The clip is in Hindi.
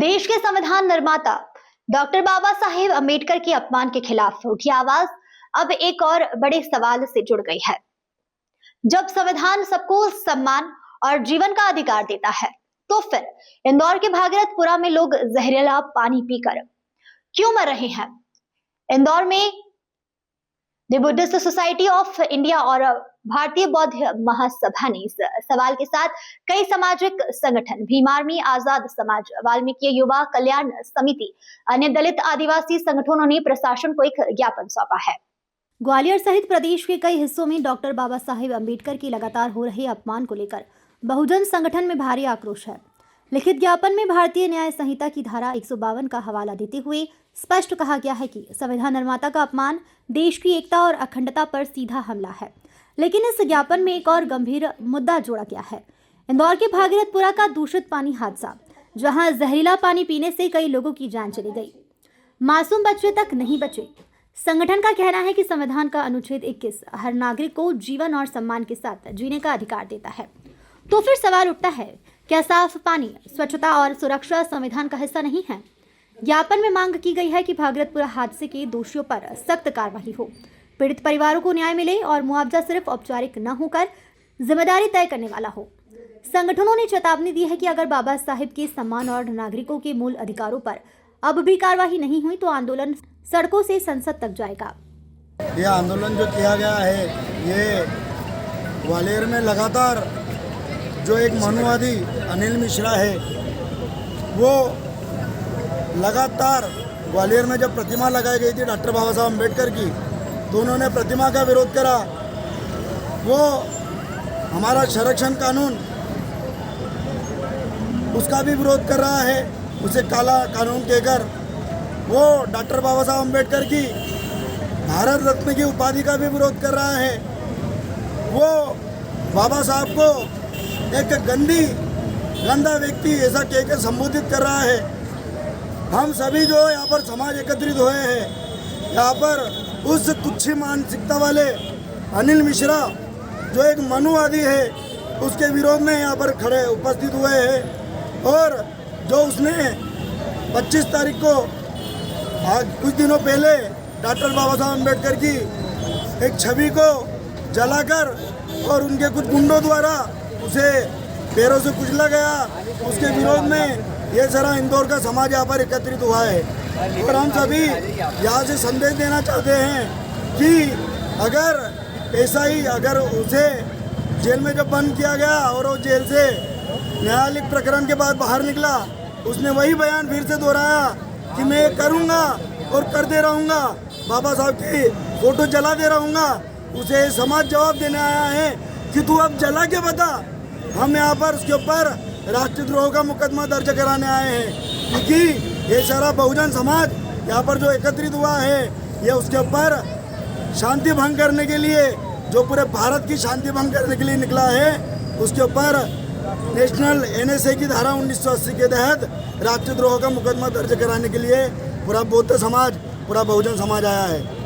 देश के संविधान निर्माता डॉक्टर बाबा साहेब अम्बेडकर के अपमान के खिलाफ उठी आवाज अब एक और बड़े सवाल से जुड़ गई है। जब संविधान सबको सम्मान और जीवन का अधिकार देता है, तो फिर इंदौर के भागीरथपुरा में लोग जहरीला पानी पीकर क्यों मर रहे हैं? इंदौर में the Buddhist society of India और भारतीय बौद्ध महासभा ने इस सवाल के साथ कई सामाजिक संगठन, भीम आर्मी, आजाद समाज, वाल्मीकि युवा कल्याण समिति, अन्य दलित आदिवासी संगठनों ने प्रशासन को एक ज्ञापन सौंपा है। ग्वालियर सहित प्रदेश के कई हिस्सों में डॉक्टर बाबा साहेब अम्बेडकर की लगातार हो रहे अपमान को लेकर बहुजन संगठन में भारी आक्रोश है। लिखित ज्ञापन में भारतीय न्याय संहिता की धारा 152 का हवाला देते हुए स्पष्ट कहा गया है कि संविधान निर्माता का अपमान देश की एकता और अखंडता पर सीधा हमला है। लेकिन इस ज्ञापन में एक और गंभीर मुद्दा जोड़ा गया है। इंदौर के भागीरथपुरा का दूषित पानी हादसा, जहां जहरीला पानी पीने से कई लोगों की जान चली गई, मासूम बच्चे तक नहीं बचे। संगठन का कहना है कि संविधान का अनुच्छेद 21 हर नागरिक को जीवन और सम्मान के साथ जीने का अधिकार देता है। तो फिर सवाल उठता है, क्या साफ पानी, स्वच्छता और सुरक्षा संविधान का हिस्सा नहीं है? ज्ञापन में मांग की गई है कि भागीरथपुरा हादसे के दोषियों पर सख्त कार्रवाई हो, पीड़ित परिवारों को न्याय मिले और मुआवजा सिर्फ औपचारिक न होकर जिम्मेदारी तय करने वाला हो। संगठनों ने चेतावनी दी है कि अगर बाबा साहेब के सम्मान और नागरिकों के मूल अधिकारों पर अब भी कार्रवाई नहीं हुई तो आंदोलन सड़कों से संसद तक जाएगा। ये आंदोलन जो किया गया है, ये ग्वालियर में लगातार जो एक मनुवादी अनिल मिश्रा है, वो लगातार ग्वालियर में जब प्रतिमा लगाई गई थी डॉक्टर बाबा साहब अम्बेडकर की, तो उन्होंने प्रतिमा का विरोध करा। वो हमारा संरक्षण कानून, उसका भी विरोध कर रहा है, उसे काला कानून कहकर। वो डॉक्टर बाबा साहब अम्बेडकर की भारत रत्न की उपाधि का भी विरोध कर रहा है। वो बाबा साहब को एक गंदा व्यक्ति ऐसा कहकर संबोधित कर रहा है। हम सभी जो यहाँ पर समाज एकत्रित हुए हैं, यहाँ पर उस तुच्छी मानसिकता वाले अनिल मिश्रा जो एक मनुवादी है, उसके विरोध में यहाँ पर खड़े उपस्थित हुए हैं। और जो उसने 25 तारीख को कुछ दिनों पहले डॉक्टर बाबा साहब अम्बेडकर की एक छवि को जलाकर और उनके कुछ गुंडों द्वारा उसे पैरों से कुचला गया, उसके विरोध में ये सारा इंदौर का समाज यहाँ पर एकत्रित हुआ है। और हम सभी यहाँ से संदेश देना चाहते हैं कि अगर ऐसा ही, अगर उसे जेल में जब बंद किया गया और वो जेल से न्यायालयिक प्रकरण के बाद बाहर निकला, उसने वही बयान फिर से दोहराया कि मैं करूँगा और करते रहूँगा, बाबा साहब की फोटो जला दे रहूँगा। उसे समाज जवाब देने आया है कि तू अब जला के बता। हम यहाँ पर उसके ऊपर राष्ट्रद्रोह का मुकदमा दर्ज कराने आए हैं, क्योंकि ये सारा बहुजन समाज यहाँ पर जो एकत्रित हुआ है, ये उसके ऊपर शांति भंग करने के लिए, जो पूरे भारत की शांति भंग करने के लिए निकला है, उसके ऊपर नेशनल NSA की धारा 1980 के तहत राष्ट्रद्रोह का मुकदमा दर्ज कराने के लिए पूरा बौद्ध समाज, पूरा बहुजन समाज आया है।